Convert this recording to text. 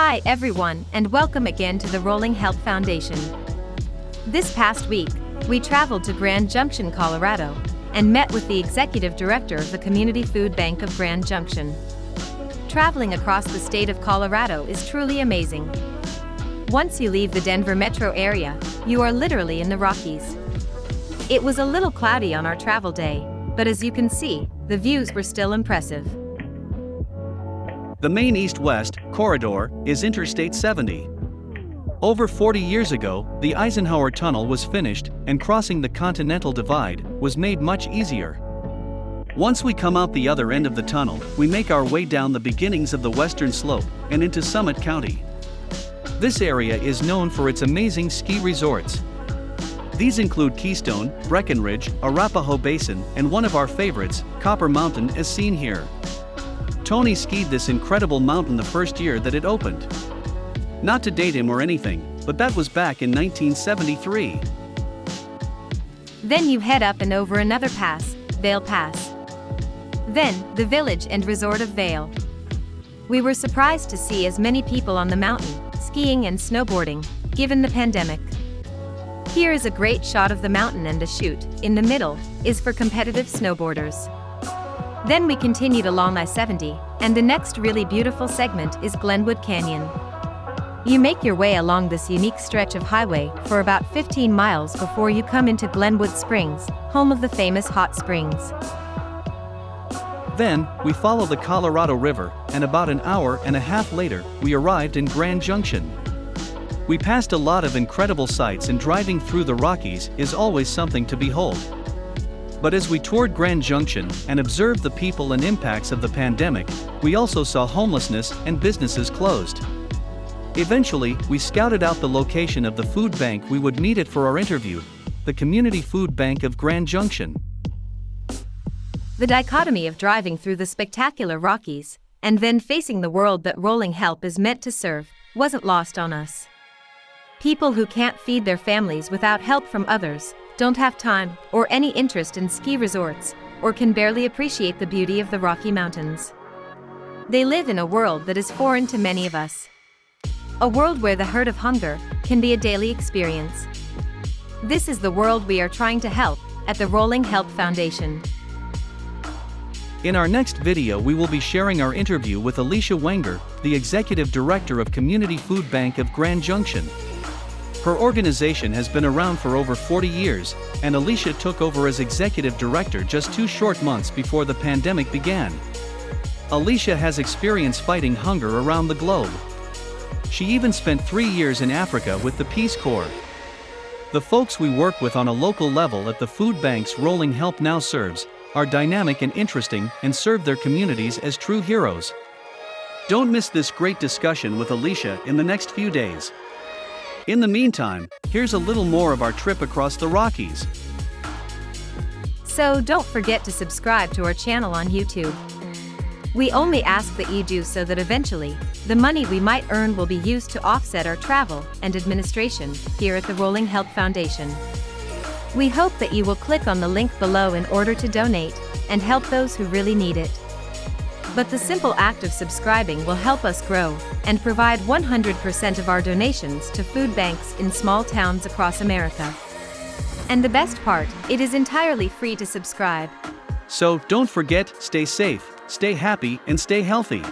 Hi everyone, and welcome again to the Rolling Health Foundation. This past week, we traveled to Grand Junction, Colorado, and met with the executive director of the Community Food Bank of Grand Junction. Traveling across the state of Colorado is truly amazing. Once you leave the Denver metro area, you are literally in the Rockies. It was a little cloudy on our travel day, but as you can see, the views were still impressive. The main east-west corridor is Interstate 70. Over 40 years ago, the Eisenhower Tunnel was finished, and crossing the Continental Divide was made much easier. Once we come out the other end of the tunnel, we make our way down the beginnings of the western slope and into Summit County. This area is known for its amazing ski resorts. These include Keystone, Breckenridge, Arapahoe Basin, and one of our favorites, Copper Mountain, as seen here. Tony skied this incredible mountain the first year that it opened. Not to date him or anything, but that was back in 1973. Then you head up and over another pass, Vail Pass. Then, the village and resort of Vail. We were surprised to see as many people on the mountain, skiing and snowboarding, given the pandemic. Here is a great shot of the mountain, and the chute, in the middle, is for competitive snowboarders. Then we continued along I-70, and the next really beautiful segment is Glenwood Canyon. You make your way along this unique stretch of highway for about 15 miles before you come into Glenwood Springs, home of the famous hot springs. Then, we follow the Colorado River, and about an hour and a half later, we arrived in Grand Junction. We passed a lot of incredible sights, and driving through the Rockies is always something to behold. But as we toured Grand Junction and observed the people and impacts of the pandemic, we also saw homelessness and businesses closed. Eventually, we scouted out the location of the food bank we would meet at for our interview, the Community Food Bank of Grand Junction. The dichotomy of driving through the spectacular Rockies, and then facing the world that Rolling Help is meant to serve, wasn't lost on us. People who can't feed their families without help from others, don't have time or any interest in ski resorts, or can barely appreciate the beauty of the Rocky Mountains. They live in a world that is foreign to many of us. A world where the hurt of hunger can be a daily experience. This is the world we are trying to help at the Rolling Help Foundation. In our next video, we will be sharing our interview with Alicia Wenger, the Executive Director of Community Food Bank of Grand Junction. Her organization has been around for over 40 years, and Alicia took over as Executive Director just 2 short months before the pandemic began. Alicia has experience fighting hunger around the globe. She even spent 3 years in Africa with the Peace Corps. The folks we work with on a local level at the food banks Rolling Help now serves are dynamic and interesting, and serve their communities as true heroes. Don't miss this great discussion with Alicia in the next few days. In the meantime, here's a little more of our trip across the Rockies. So don't forget to subscribe to our channel on YouTube. We only ask that you do so that eventually, the money we might earn will be used to offset our travel and administration here at the Rolling Help Foundation. We hope that you will click on the link below in order to donate and help those who really need it. But the simple act of subscribing will help us grow and provide 100% of our donations to food banks in small towns across America. And the best part, it is entirely free to subscribe. So don't forget, stay safe, stay happy, and stay healthy.